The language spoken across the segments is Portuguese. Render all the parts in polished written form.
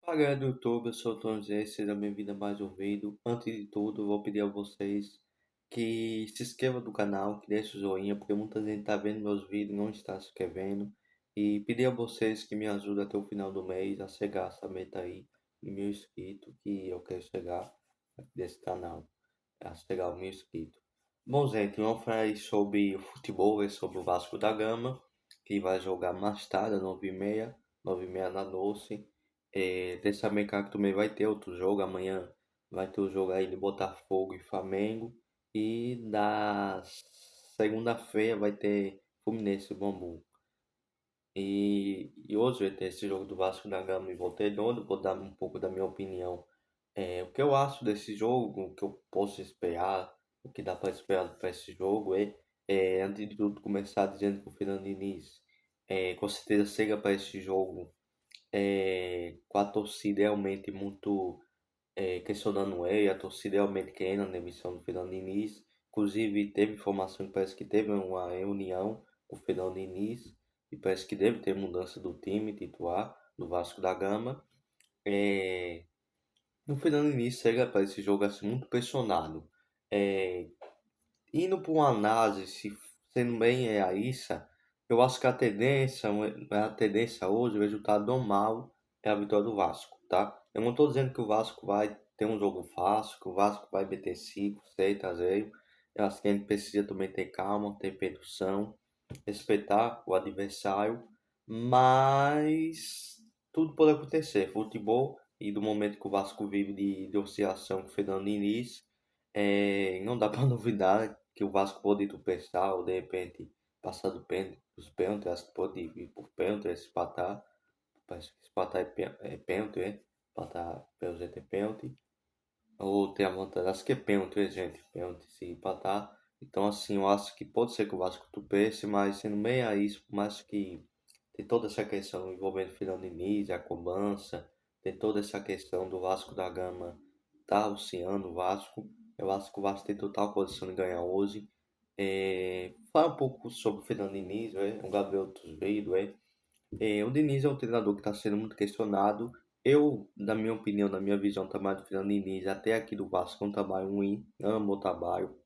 Fala galera do YouTube, eu sou o Tom Zé, seja bem-vindo a mais um vídeo. Antes de tudo, eu vou pedir a vocês que se inscrevam no canal, que deixem o joinha, porque muita gente está vendo meus vídeos e não está se inscrevendo. E pedir a vocês que me ajudem até o final do mês a chegar a essa meta aí de 1.000 inscritos, que eu quero chegar desse canal, a chegar aos 1.000 inscritos. Bom, gente, vamos falar sobre o futebol, sobre o Vasco da Gama, que vai jogar mais tarde, às 9h30, 9h30 da noite. Deixa também claro que também vai ter outro jogo. Amanhã vai ter o jogo aí de Botafogo e Flamengo. E na segunda-feira vai ter Fluminense e Bambu. E hoje vai ter esse jogo do Vasco da Gama e Volta Redonda. Vou dar um pouco da minha opinião. O que eu acho desse jogo, o que eu posso esperar, o que dá para esperar para esse jogo antes de tudo, começar dizendo que o Fernando Diniz com certeza chega para esse jogo com a torcida realmente muito questionando ele, a torcida realmente querendo a demissão do Fernando Diniz. Inclusive, teve informação que parece que teve uma reunião com o Fernando Diniz e parece que deve ter mudança do time titular do Vasco da Gama. É, o Fernando Diniz chega para esse jogo assim, muito pressionado. É, Indo para uma análise, sendo bem realista, eu acho que a tendência hoje, o resultado normal é a vitória do Vasco, tá? Eu não estou dizendo que o Vasco vai ter um jogo fácil, que o Vasco vai meter 5, 6 a 0. Eu acho que a gente precisa também ter calma, ter perdução, respeitar o adversário, mas tudo pode acontecer. Futebol e do momento que o Vasco vive de oscilação com o Fernando Diniz, não dá para duvidar que o Vasco pode tropeçar ou de repente passar do pênalti, os pênaltis, acho que pode ir por pênalti, se empatar, parece que se empatar é pênalti, empatar pelo jeito é pênalti, ou ter a vantagem, acho que é pênalti, gente, pênalti se empatar. Então assim, eu acho que pode ser que o Vasco tropeça, mas sendo meio a isso, por mais que tem toda essa questão envolvendo o Fernando Diniz, a cobrança, tem toda essa questão do Vasco da Gama tá auxiliando o Vasco. Eu acho que o Vasco tem total condição de ganhar hoje. Fala um pouco sobre o Fernando Diniz, o Gabriel Tuzeiro. O Diniz é um treinador que está sendo muito questionado. Eu, na minha opinião, na minha visão, o trabalho do Fernando Diniz até aqui do Vasco é um trabalho ruim, amo o trabalho.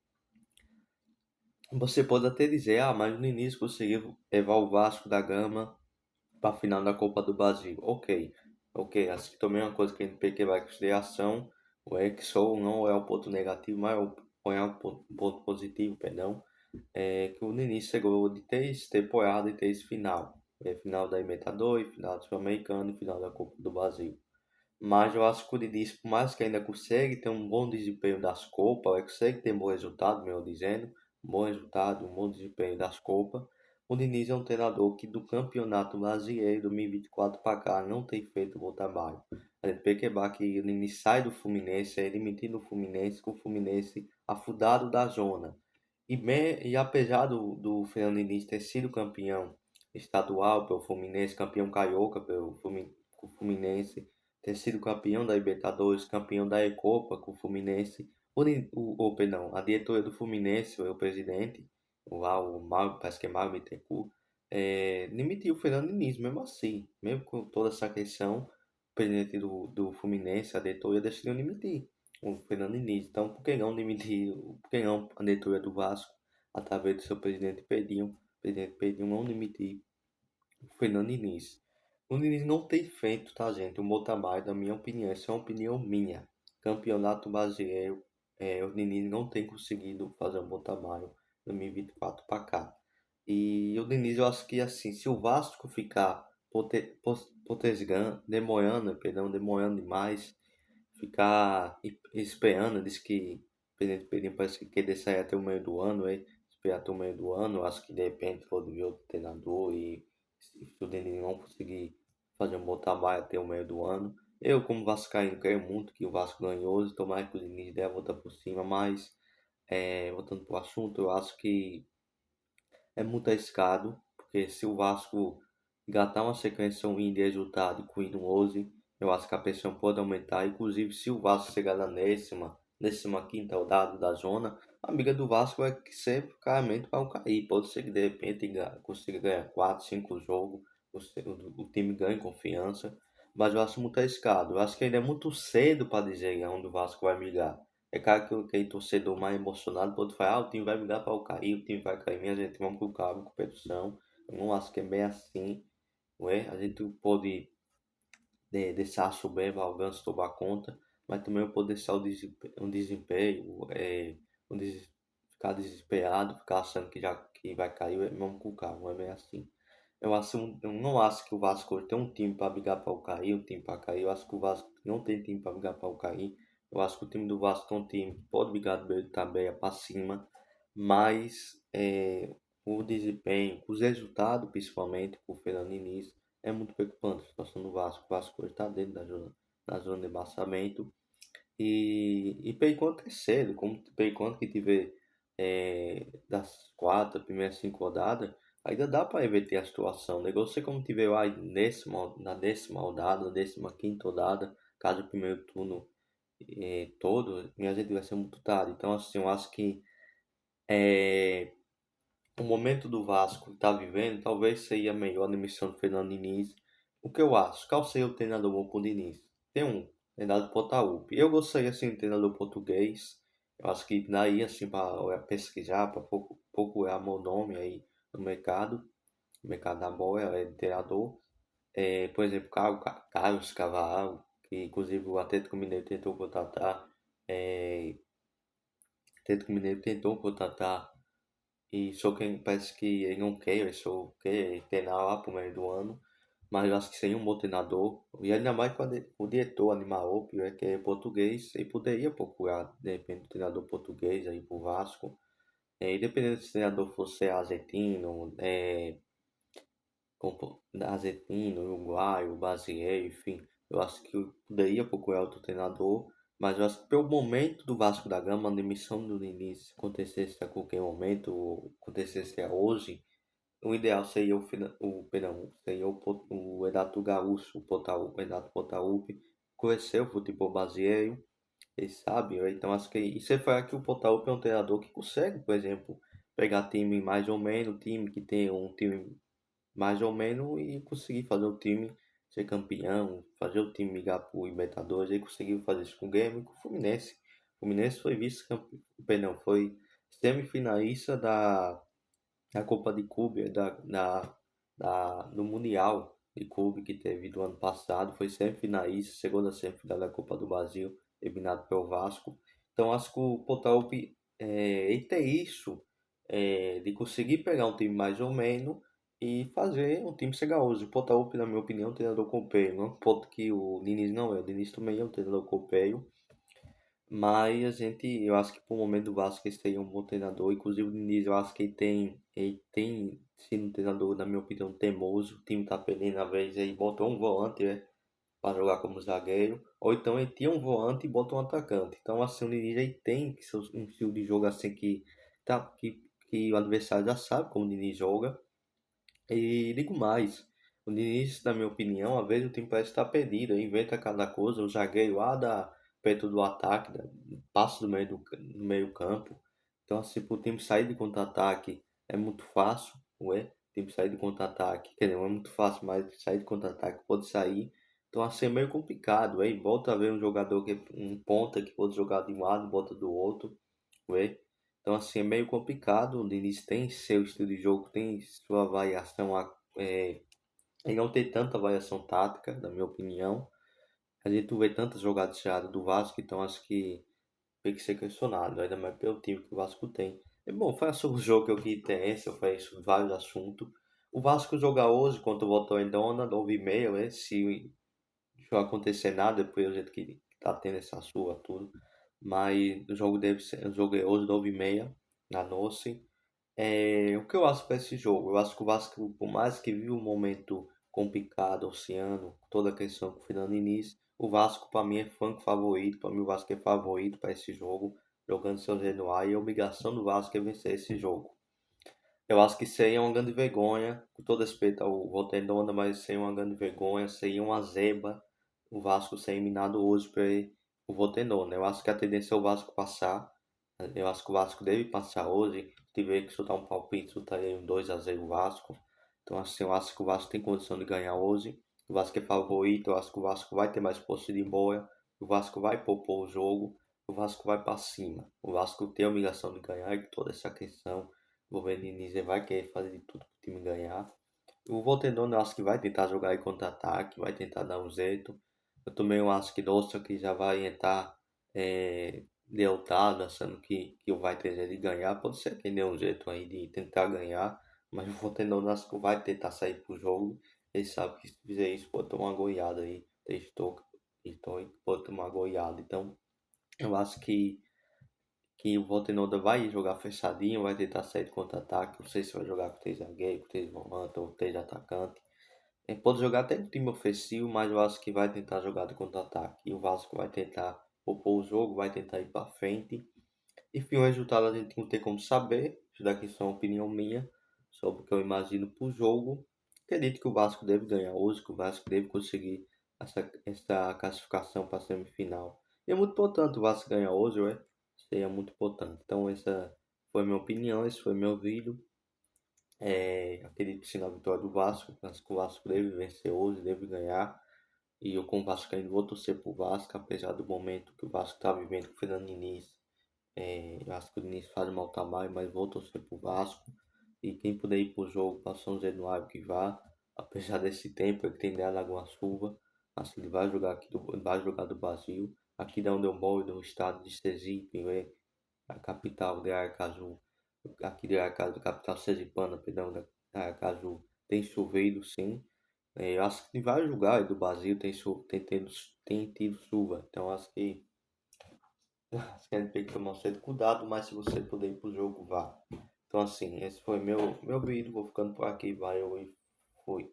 Você pode até dizer, mas o Diniz conseguiu levar o Vasco da Gama para a final da Copa do Brasil. Ok, ok. Assim também é uma coisa que a NPQ vai em consideração. O Exo não é o ponto negativo, mas é um ponto positivo, perdão. Que o Diniz chegou de três temporadas e três final. Final da Libertadores, final do Sul-Americano e final da Copa do Brasil. Mas eu acho que o Diniz, por mais que ainda consegue ter um bom desempenho das Copas, ele consegue ter um bom resultado, melhor dizendo, um bom resultado, um bom desempenho das Copas. O Diniz é um treinador que do Campeonato Brasileiro 2024 para cá não tem feito bom trabalho. A gente percebe que o Diniz sai do Fluminense, é demitido do Fluminense, com o Fluminense afundado da zona. E apesar do Fernando Diniz ter sido campeão estadual pelo Fluminense, campeão carioca pelo Fluminense, ter sido campeão da Libertadores, campeão da Recopa com o Fluminense, perdão, a diretoria do Fluminense, o presidente, o Mauro, parece que é Mauro Bittencourt, demitiu o Fernando Diniz, mesmo assim, mesmo com toda essa questão, o presidente do Fluminense, a diretoria decidiu demitir o Fernando Diniz. Então, por que não demitir, por que não a diretoria do Vasco, através do seu presidente pediu não demitir o Fernando Diniz. O Diniz não tem feito, tá, gente? Um bom trabalho, na minha opinião. Essa é uma opinião minha. Campeonato Brasileiro, o Diniz não tem conseguido fazer um bom trabalho 2024 para cá. E o Diniz, eu acho que assim, se o Vasco ficar postergando, demorando demais, ficar esperando, diz que o presidente Pedrinho parece que quer sair até o meio do ano, esperar até o meio do ano, eu acho que de repente pode vir outro treinador e se o Denis não conseguir fazer um bom trabalho até o meio do ano. Eu, como vascaíno, quero muito que o Vasco ganhe hoje, tomara que o Diniz dê a volta por cima, mas voltando para o assunto, eu acho que é muito arriscado, porque se o Vasco engatar uma sequência ruim de resultado com o hoje, eu acho que a pressão pode aumentar. Inclusive, se o Vasco chegar na décima quinta rodada da zona, a amiga do Vasco vai ser claramente para cair. Pode ser que de repente consiga ganhar 4, 5 jogos, o time ganhe confiança. mas eu acho muito arriscado. Eu acho que ainda é muito cedo para dizer onde o Vasco vai migrar. É claro que aquele torcedor mais emocionado pode falar, o time vai migrar para o cair, o time vai cair, minha gente, vamos com calma, com competição. Eu não acho que é bem assim, não é? A gente pode deixar a soberba, a arrogância tomar conta, mas também pode deixar um desempenho, ficar desesperado, ficar achando que já que vai cair, vamos com calma, não é bem assim. Eu não acho que o Vasco hoje tem um time para brigar para o cair, um time para cair. Eu acho que o Vasco não tem time para brigar para o cair. Eu acho que o time do Vasco é um time que pode brigar de tabela para cima, mas o desempenho, os resultados, principalmente com o Fernando Diniz, é muito preocupante a situação do Vasco. O Vasco hoje está dentro da zona de embaçamento e por enquanto é cedo, como por enquanto que tiver das quatro, primeiras cinco rodadas, ainda dá para reverter a situação. O negócio é como tiver lá na décima rodada, na décima quinta rodada, caso o primeiro turno todo, minha gente vai ser muito tarde. Então, assim, eu acho que é, o momento do Vasco está vivendo, talvez seria melhor a demissão do Fernando Diniz. O que eu acho? Qual seria o treinador bom pro Diniz? Tem um, treinador Portaluppi. Eu gostaria assim de treinador português. Eu acho que daí assim para pesquisar, para procurar meu nome aí no mercado da bola, de treinador. Por exemplo, Carlos Carvalhal, que inclusive o Atlético Mineiro tentou contratar. É, o Atlético Mineiro tentou contratar e só quem parece que ele não quer, ele só quer treinar lá pro meio do ano. Mas eu acho que seria um bom treinador. E ainda mais quando o diretor animal, que é português, ele poderia procurar, de repente, um treinador português aí pro Vasco. Independente se o treinador fosse argentino, argentino, uruguaio, brasileiro, enfim. Eu acho que eu poderia procurar outro treinador. Mas eu acho que pelo momento do Vasco da Gama, a demissão do Diniz acontecesse a qualquer momento, ou acontecesse a hoje, o ideal seria seria o Renato Gaúcho, o Renato Portaluppi, conhecer o futebol brasileiro, ele sabe, né? Então acho que e você fala que o Portaluppi é um treinador que consegue, por exemplo, pegar time mais ou menos, time que tem um time mais ou menos e conseguir fazer o time ser campeão, fazer o time ligar pro Libertadores, ele conseguiu fazer isso com o Grêmio e com o Fluminense. O Fluminense foi vice-campeão, perdão, foi semifinalista da Copa de Clube, do Mundial de Clube que teve do ano passado, foi semifinalista, segunda semifinal da Copa do Brasil, eliminado pelo Vasco. Então acho que o Potaupe ele tem isso, de conseguir pegar um time mais ou menos e fazer um time ser gaúcho. O Potaupe, na minha opinião, é um treinador copeiro, não ponto que o Diniz não é, o Diniz também é um treinador copeiro, mas eu acho que pro momento do Vasco ele seria um bom treinador. Inclusive o Diniz, eu acho que ele tem sido um treinador, na minha opinião, teimoso. O time tá perdendo a vez, aí botou um volante, né, para jogar como zagueiro. Ou então ele tinha um volante e bota um atacante. Então assim, o Diniz ele tem um estilo de jogo assim tá, que o adversário já sabe como o Diniz joga. E digo mais, o Diniz, na minha opinião, às vezes o time parece estar perdido, ele inventa cada coisa, o zagueiro lá da, perto do ataque, passa no meio campo. Então, assim, para o time sair de contra-ataque é muito fácil, ué? O time sair de contra-ataque, quer dizer, não é muito fácil, mas sair de contra-ataque pode sair. Então, assim, é meio complicado, ué? Volta a ver um jogador um ponta que pode jogar de um lado, bota do outro, ué? Então, assim, é meio complicado. O Diniz tem seu estilo de jogo, tem sua variação. Ele não tem tanta variação tática, na minha opinião. A gente vê tantas jogadas erradas do Vasco, então acho que tem que ser questionado, ainda mais pelo time que o Vasco tem. E, bom, foi sobre o jogo que eu queria interesse, eu falei sobre vários assuntos. O Vasco joga hoje contra o Volta-Redonda, 9h30, né? Se não acontecer nada, depois do jeito que tá tendo essa chuva, tudo. Mas o jogo é hoje, 9h30, na noite. O que eu acho para esse jogo? Eu acho que o Vasco, por mais que vive um momento complicado, oceano, toda a questão com o Fernando Diniz, o Vasco para mim é franco favorito, para mim o Vasco é favorito para esse jogo, jogando seu Renoir, e a obrigação do Vasco é vencer esse jogo. Eu acho que seria uma grande vergonha, com todo respeito ao Volta Redonda, mas seria uma grande vergonha, seria uma zebra o Vasco ser eliminado hoje para o Volta Redonda. Eu acho que a tendência é o Vasco passar. Eu acho que o Vasco deve passar hoje. Se tiver que soltar um palpite, soltaria um 2-0 Vasco. Então, assim, eu acho que o Vasco tem condição de ganhar hoje. O Vasco é favorito, eu acho que o Vasco vai ter mais posse de bola, o Vasco vai propor o jogo, o Vasco vai para cima. O Vasco tem a obrigação de ganhar e toda essa questão. O governo Diniz vai querer fazer de tudo para o time ganhar. O Voltendone eu acho que vai tentar jogar em contra-ataque, vai tentar dar um jeito. Eu também acho que Dosta que já vai entrar derrotado, achando que vai ter jeito de ganhar. Pode ser que dê um jeito aí de tentar ganhar, mas o Voltendone acho que vai tentar sair pro jogo. Ele sabe que se fizer isso pode tomar uma goleada aí. Estou pode tomar uma goleada. Então eu acho que o Voltenoda vai jogar fechadinho, vai tentar sair de contra-ataque. Não sei se vai jogar com três zagueiros, com três volantes ou três atacantes. Pode jogar até no time ofensivo, mas eu acho que vai tentar jogar de contra-ataque. E o Vasco vai tentar propor o jogo, vai tentar ir para frente. Enfim, o resultado a gente não tem como saber. Isso daqui é só uma opinião minha sobre o que eu imagino para o jogo. Acredito que o Vasco deve ganhar hoje, que o Vasco deve conseguir essa classificação para a semifinal. E é muito importante o Vasco ganhar hoje, ué. Seria muito importante. Então, essa foi a minha opinião, esse foi meu vídeo. Acredito sim na vitória do Vasco. Acho que o Vasco deve vencer hoje, deve ganhar. E eu, como vascaíno, vou torcer pro Vasco, apesar do momento que o Vasco está vivendo com o Fernando Diniz. Eu acho que o Diniz faz mal trabalho, mas vou torcer pro Vasco. E quem puder ir pro jogo para São Januário que vá, apesar desse tempo que tem dado alguma chuva, acho que ele vai jogar vai jogar do Brasil. Aqui da onde eu moro, no estado de Sergipe, a capital de Aracaju, aqui de Aracaju, capital sergipana, perdão, da Aracaju, tem chovido sim. Eu acho que em vários lugares do Brasil tem tido chuva, então acho que a gente tem que tomar um certo cuidado, mas se você puder ir pro jogo, vá. Então assim, esse foi meu vídeo, vou ficando por aqui, valeu e fui.